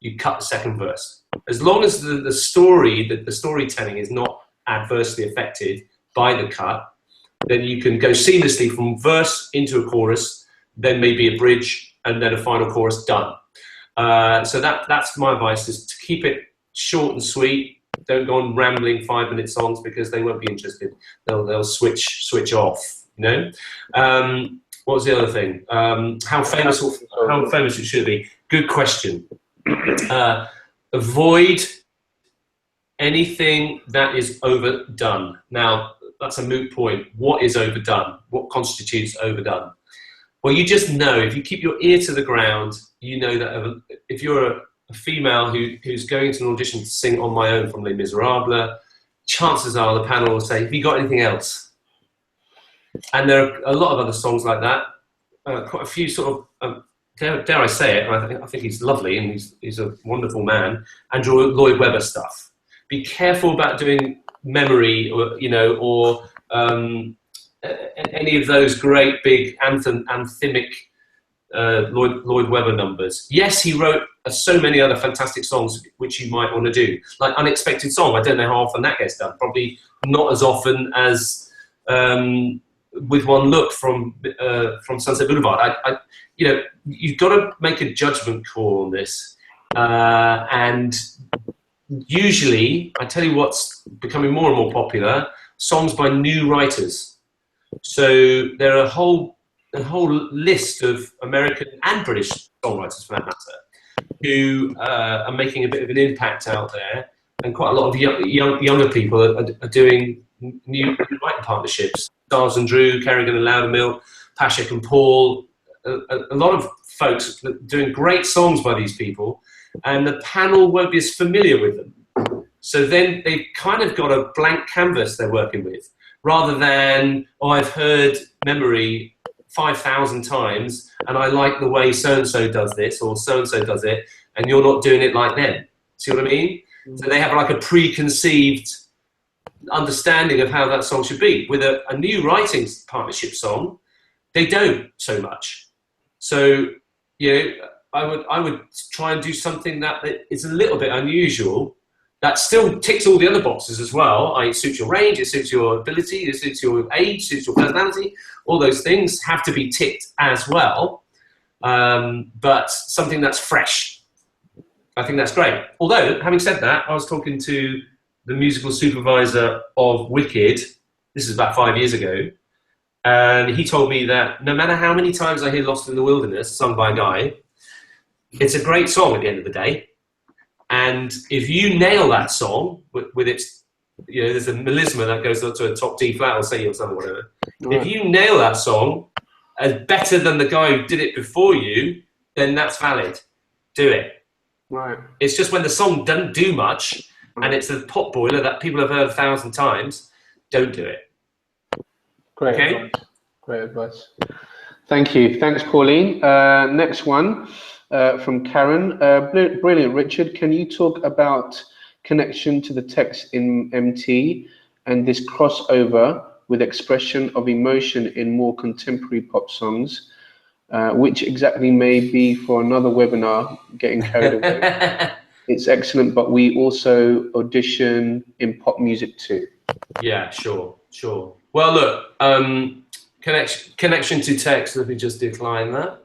You cut the second verse. As long as the storytelling is not adversely affected by the cut, then you can go seamlessly from verse into a chorus, then maybe a bridge, and then a final chorus done. So that's my advice, is to keep it short and sweet. Don't go on rambling 5-minute songs because they won't be interested. They'll switch off. You know. What was the other thing? How famous it should be? Good question. Avoid anything that is overdone. Now, that's a moot point. What is overdone? What constitutes overdone? Well, you just know, if you keep your ear to the ground, you know that if you're a female who's going to an audition to sing On My Own from Les Miserables, chances are the panel will say, have you got anything else? And there are a lot of other songs like that. Quite a few sort of, dare I say it, I think he's lovely and he's a wonderful man, Andrew Lloyd Webber stuff. Be careful about doing memory, or, you know, or any of those great big anthemic Lloyd Webber numbers. Yes, he wrote so many other fantastic songs which you might want to do, like Unexpected Song. I don't know how often that gets done. Probably not as often as With One Look from Sunset Boulevard. You know, you've got to make a judgment call on this, and usually, I tell you what's becoming more and more popular: songs by new writers. So there are a whole list of American and British songwriters, for that matter, who are making a bit of an impact out there, and quite a lot of younger people are doing new writing partnerships. Stiles and Drew, Kerrigan and Loudermill, Pashek and Paul, a lot of folks doing great songs by these people, and the panel won't be as familiar with them. So then they've kind of got a blank canvas they're working with, rather than, oh, I've heard Memory 5,000 times and I like the way so-and-so does this or so-and-so does it, and you're not doing it like them. See what I mean? So they have like a preconceived understanding of how that song should be. With a new writing partnership song, they don't so much. So, you know, I would try and do something that is a little bit unusual, that still ticks all the other boxes as well. It suits your range, it suits your ability, it suits your age, it suits your personality. All those things have to be ticked as well, but something that's fresh. I think that's great. Although, having said that, I was talking to the musical supervisor of Wicked, this is about 5 years ago, and he told me that no matter how many times I hear Lost in the Wilderness, sung by a guy, it's a great song at the end of the day. And if you nail that song with its, you know, there's a melisma that goes up to a top D flat or C or something, whatever. Right. If you nail that song as better than the guy who did it before you, then that's valid. Do it. Right. It's just when the song doesn't do much and it's a pot boiler that people have heard 1,000 times, don't do it. Great. Okay? Advice. Great advice. Thank you. Thanks, Pauline. Next one. From Karen. Brilliant, Richard. Can you talk about connection to the text in MT and this crossover with expression of emotion in more contemporary pop songs, which exactly may be for another webinar, getting carried away. It's excellent, but we also audition in pop music too. Yeah, sure. Well, look, connection to text, let me just decline that.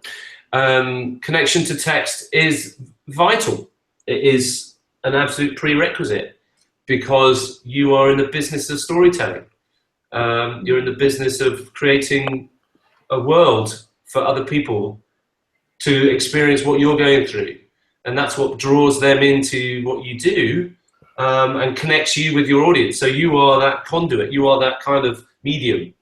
Connection to text is vital. It is an absolute prerequisite, because you are in the business of storytelling. You're in the business of creating a world for other people to experience what you're going through. And that's what draws them into what you do, and connects you with your audience. So you are that conduit, you are that kind of medium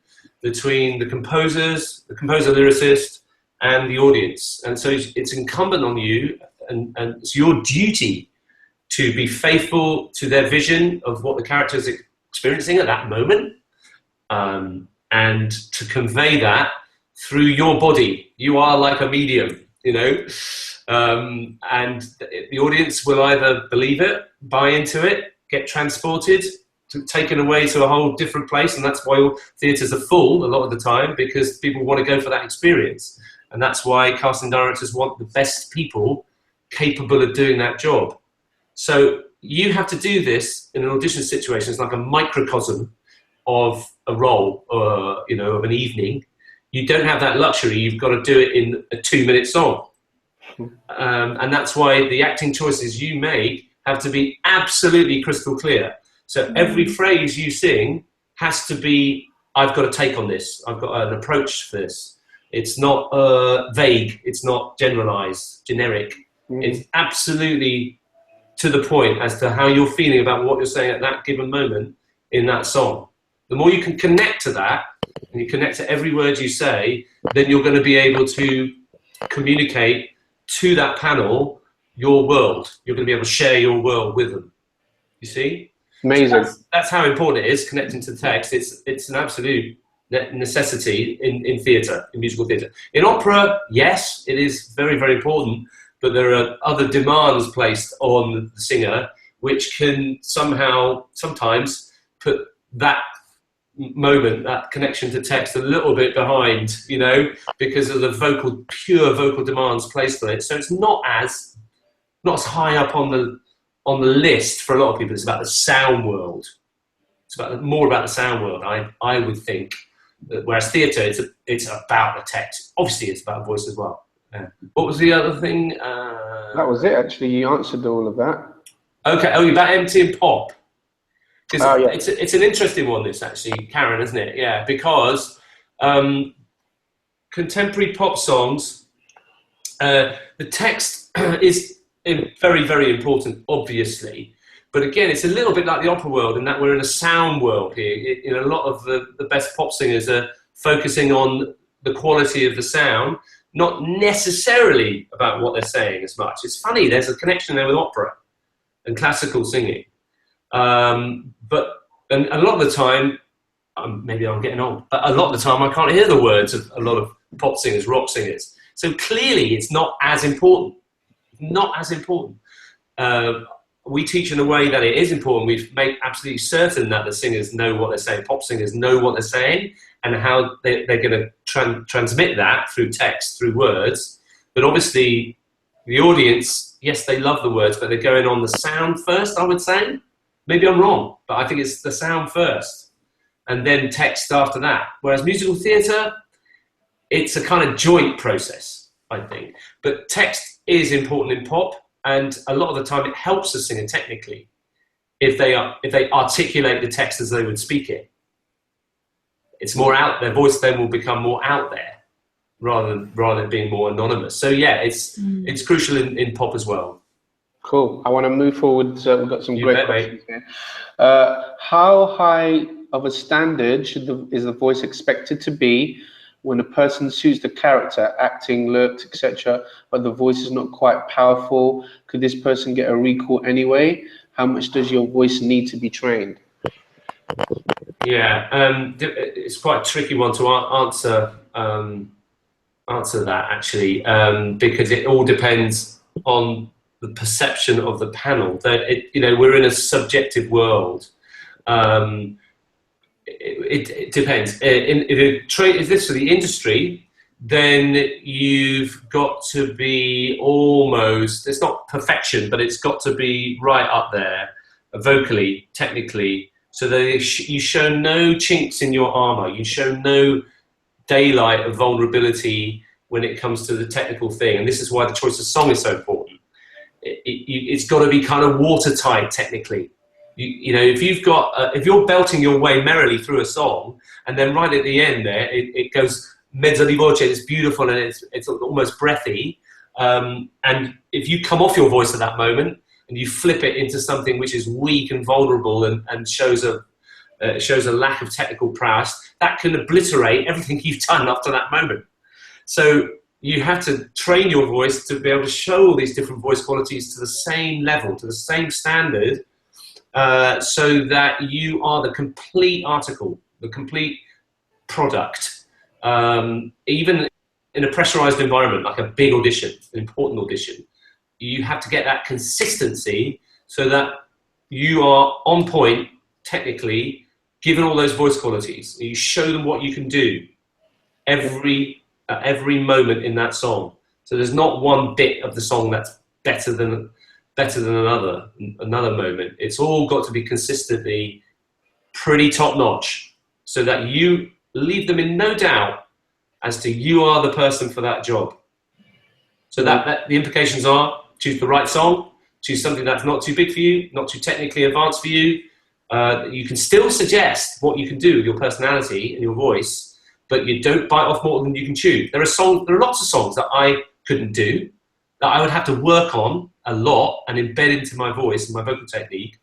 between the composer lyricist, and the audience. And so it's incumbent on you, and it's your duty to be faithful to their vision of what the character is experiencing at that moment, and to convey that through your body. You are like a medium, you know, and the audience will either believe it, buy into it, get transported, taken away to a whole different place, and that's why all theatres are full a lot of the time, because people want to go for that experience. And that's why casting directors want the best people capable of doing that job. So you have to do this in an audition situation. It's like a microcosm of a role, or, you know, of an evening. You don't have that luxury. You've got to do it in a 2-minute song. And that's why the acting choices you make have to be absolutely crystal clear. So every phrase you sing has to be, I've got a take on this. I've got an approach for this. It's not vague. It's not generalized, generic. It's absolutely to the point as to how you're feeling about what you're saying at that given moment in that song. The more you can connect to that, and you connect to every word you say, then you're going to be able to communicate to that panel your world. You're going to be able to share your world with them. You see? Amazing. So that's how important it is, connecting to the text. It's an absolute necessity in theatre, in musical theatre. In opera, yes, it is very, very important, but there are other demands placed on the singer which can sometimes put that moment, that connection to text, a little bit behind, you know, because of the pure vocal demands placed on it. So it's not as high up on the list for a lot of people. It's about the sound world. It's more about the sound world, I would think. Whereas theatre, it's about the text. Obviously, it's about voice as well. Yeah. What was the other thing? That was it, actually. You answered all of that. Okay. Oh, about empty and pop. Oh, yeah. It's an interesting one, this, actually, Karen, isn't it? Yeah, because contemporary pop songs, the text is very, very important, obviously. But again, it's a little bit like the opera world in that we're in a sound world here. You know, a lot of the best pop singers are focusing on the quality of the sound, not necessarily about what they're saying as much. It's funny, there's a connection there with opera and classical singing. But a lot of the time, maybe I'm getting old, but a lot of the time I can't hear the words of a lot of pop singers, rock singers. So clearly it's not as important. Not as important. We teach in a way that it is important. We make absolutely certain that the singers know what they're saying, pop singers know what they're saying, and how they're going to transmit that through text, through words. But obviously, the audience, yes, they love the words, but they're going on the sound first, I would say. Maybe I'm wrong, but I think it's the sound first, and then text after that. Whereas musical theatre, it's a kind of joint process, I think. But text is important in pop. And a lot of the time, it helps the singer technically if they articulate the text as they would speak it. It's more out. Their voice then will become more out there, rather than being more anonymous. So yeah, it's crucial in pop as well. Cool. I want to move forward. So we've got some great questions here. How high of a standard is the voice expected to be when a person suits the character, acting, looks, etc., but the voice is not quite powerful? Could this person get a recall anyway? How much does your voice need to be trained? Yeah, it's quite a tricky one to answer that, actually, because it all depends on the perception of the panel. That you know, we're in a subjective world. It depends. If this for the industry, then you've got to be almost, it's not perfection, but it's got to be right up there, vocally, technically, so that you show no chinks in your armor, you show no daylight of vulnerability when it comes to the technical thing. And this is why the choice of song is so important. It's got to be kind of watertight technically. You know, if you're belting your way merrily through a song, and then right at the end there, it goes mezzo di voce, it's beautiful and it's almost breathy. And if you come off your voice at that moment and you flip it into something which is weak and vulnerable and shows a lack of technical prowess, that can obliterate everything you've done up to that moment. So you have to train your voice to be able to show all these different voice qualities to the same level, to the same standard, so that you are the complete article, the complete product. Even in a pressurized environment, like a big audition, an important audition, you have to get that consistency so that you are on point technically, given all those voice qualities. You show them what you can do every moment in that song. So there's not one bit of the song that's better than another moment. It's all got to be consistently pretty top notch, so that you leave them in no doubt as to you are the person for that job. So that the implications are: choose the right song, choose something that's not too big for you, not too technically advanced for you. You can still suggest what you can do with your personality and your voice, but you don't bite off more than you can chew. There are lots of songs that I couldn't do, that I would have to work on a lot and embed into my voice and my vocal technique.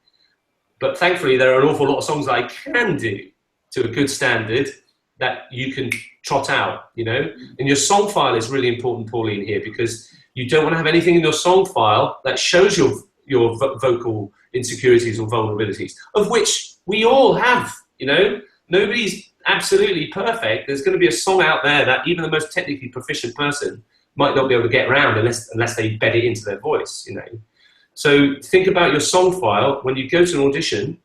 But thankfully, there are an awful lot of songs that I can do to a good standard that you can trot out, you know? And your song file is really important, Pauline, here, because you don't want to have anything in your song file that shows your vocal insecurities or vulnerabilities, of which we all have. You know, nobody's absolutely perfect. There's going to be a song out there that even the most technically proficient person might not be able to get around unless they bed it into their voice. You know, so think about your song file when you go to an audition.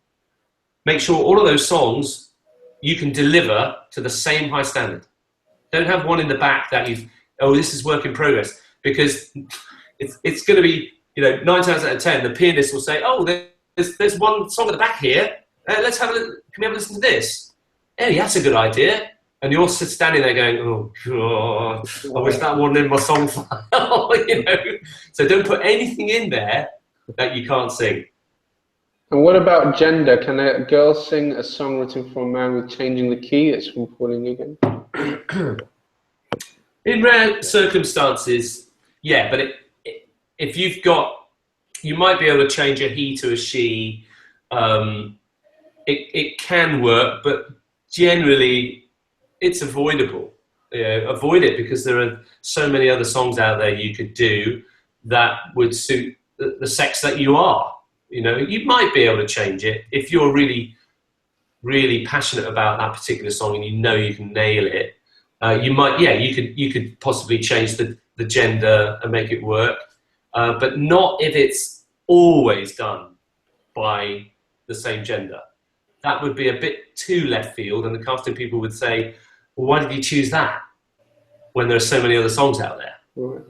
Make sure all of those songs you can deliver to the same high standard. Don't have one in the back that this is work in progress, because it's going to be, you know, 9 times out of 10, the pianist will say, oh, there's one song at the back here. Let's have a look. Can we have a listen to this? Hey, that's a good idea. And you're standing there going, oh, God, I wish that wasn't in my song file. You know? So don't put anything in there that you can't sing. And what about gender? Can a girl sing a song written for a man with changing the key? It's from Falling Again. In rare circumstances, yeah, but if you've got, you might be able to change a he to a she. It can work, but generally it's avoidable. You know, avoid it, because there are so many other songs out there you could do that would suit the sex that you are. You know, you might be able to change it if you're really, really passionate about that particular song and you know you can nail it. You might, yeah, you could possibly change the gender and make it work, but not if it's always done by the same gender. That would be a bit too left field, and the casting people would say, well, why did you choose that when there are so many other songs out there? Right.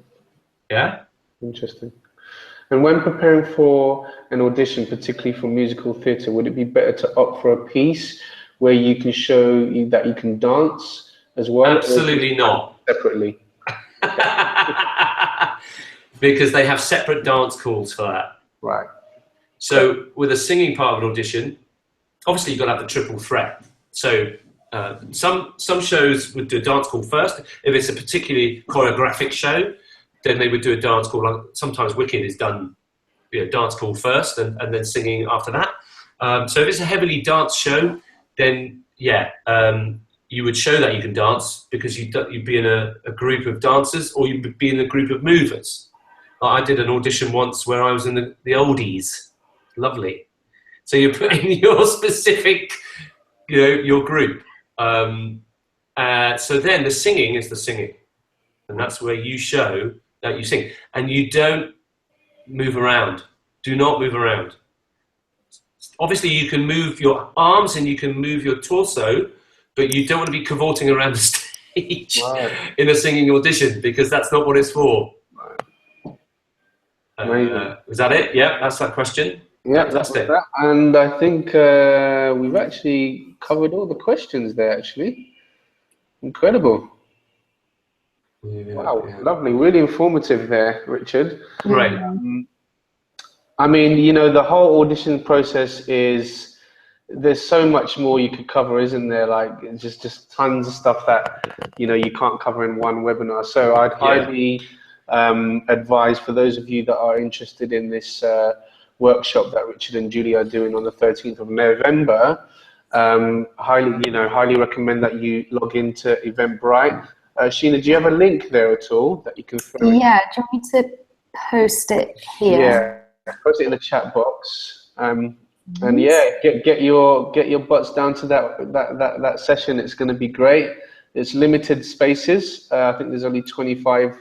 Yeah? Interesting. And when preparing for an audition, particularly for musical theatre, would it be better to opt for a piece where you can show that you can dance as well? Absolutely not. Separately? Because they have separate dance calls for that. Right. So with a singing part of an audition, obviously you've got to have the triple threat. So some shows would do a dance call first. If it's a particularly choreographic show, then they would do a dance call. Like sometimes Wicked is done, you know, dance call first and then singing after that. So if it's a heavily dance show, then yeah, you would show that you can dance, because you'd be in a group of dancers, or you'd be in a group of movers. I did an audition once where I was in the oldies. Lovely. So you put in your specific, you know, your group. So then the singing is the singing, and that's where you show that you sing, and you don't move around. Do not move around. Obviously, you can move your arms and you can move your torso, but you don't want to be cavorting around the stage in a singing audition, because that's not what it's for. Is that it? Yeah, that's that question. Yeah, that's it. That. And I think we've actually covered all the questions there, actually. Incredible. Yeah, wow, yeah. Lovely. Really informative there, Richard. Great. I mean, you know, the whole audition process is, there's so much more you could cover, isn't there? Like, just tons of stuff that, you know, you can't cover in one webinar. So I'd highly advise, for those of you that are interested in this workshop that Richard and Julie are doing on the 13th of November, highly recommend that you log into Eventbrite. Sheena, do you have a link there at all that you can throw in? Yeah, do you want me to post it here? Yeah, post it in the chat box. And yeah, get your butts down to that session. It's going to be great. It's limited spaces. I think there's only 25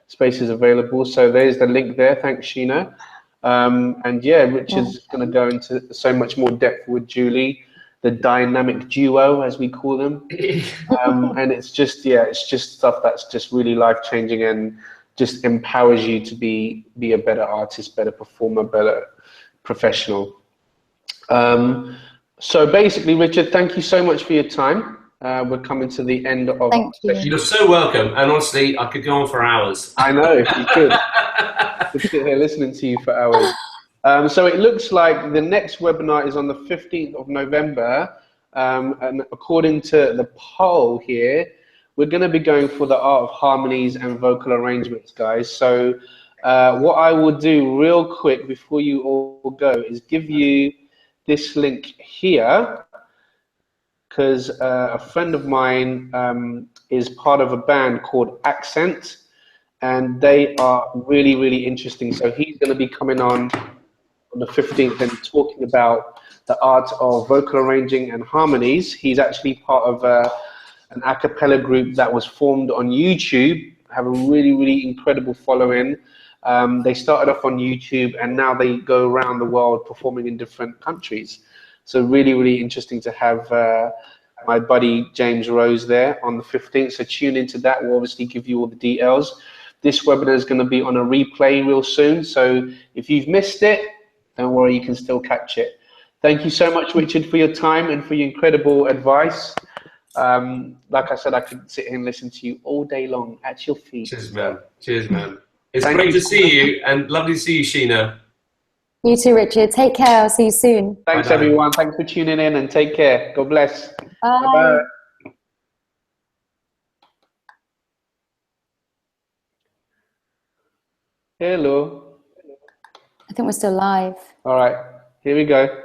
spaces available. So there's the link there. Thanks, Sheena. And yeah, Richard's going to go into so much more depth with Julie, the dynamic duo, as we call them. And it's just stuff that's just really life-changing and just empowers you to be a better artist, better performer, better professional. So basically, Richard, thank you so much for your time. We're coming to the end of our session. You're so welcome. And honestly, I could go on for hours. I know, you could. I could sit here listening to you for hours. So it looks like the next webinar is on the 15th of November. And according to the poll here, we're going to be going for the art of harmonies and vocal arrangements, guys. So what I will do real quick before you all go is give you this link here, because a friend of mine is part of a band called Accent, and they are really, really interesting. So he's going to be coming on on the 15th and talking about the art of vocal arranging and harmonies. He's actually part of an a cappella group that was formed on YouTube, have a really, really incredible following. They started off on YouTube and now they go around the world performing in different countries. So really, really interesting to have my buddy James Rose there on the 15th. So tune into that. We'll obviously give you all the details. This webinar is going to be on a replay real soon. So if you've missed it, don't worry, you can still catch it. Thank you so much, Richard, for your time and for your incredible advice. Like I said, I could sit here and listen to you all day long at your feet. Cheers, man. Cheers, man. It's Thank great you. to see you and lovely to see you, Sheena. You too, Richard. Take care. I'll see you soon. Thanks, Bye-bye. everyone. Thanks for tuning in and take care. God bless. Bye. Bye-bye. Hello. I think we're still live. All right, here we go.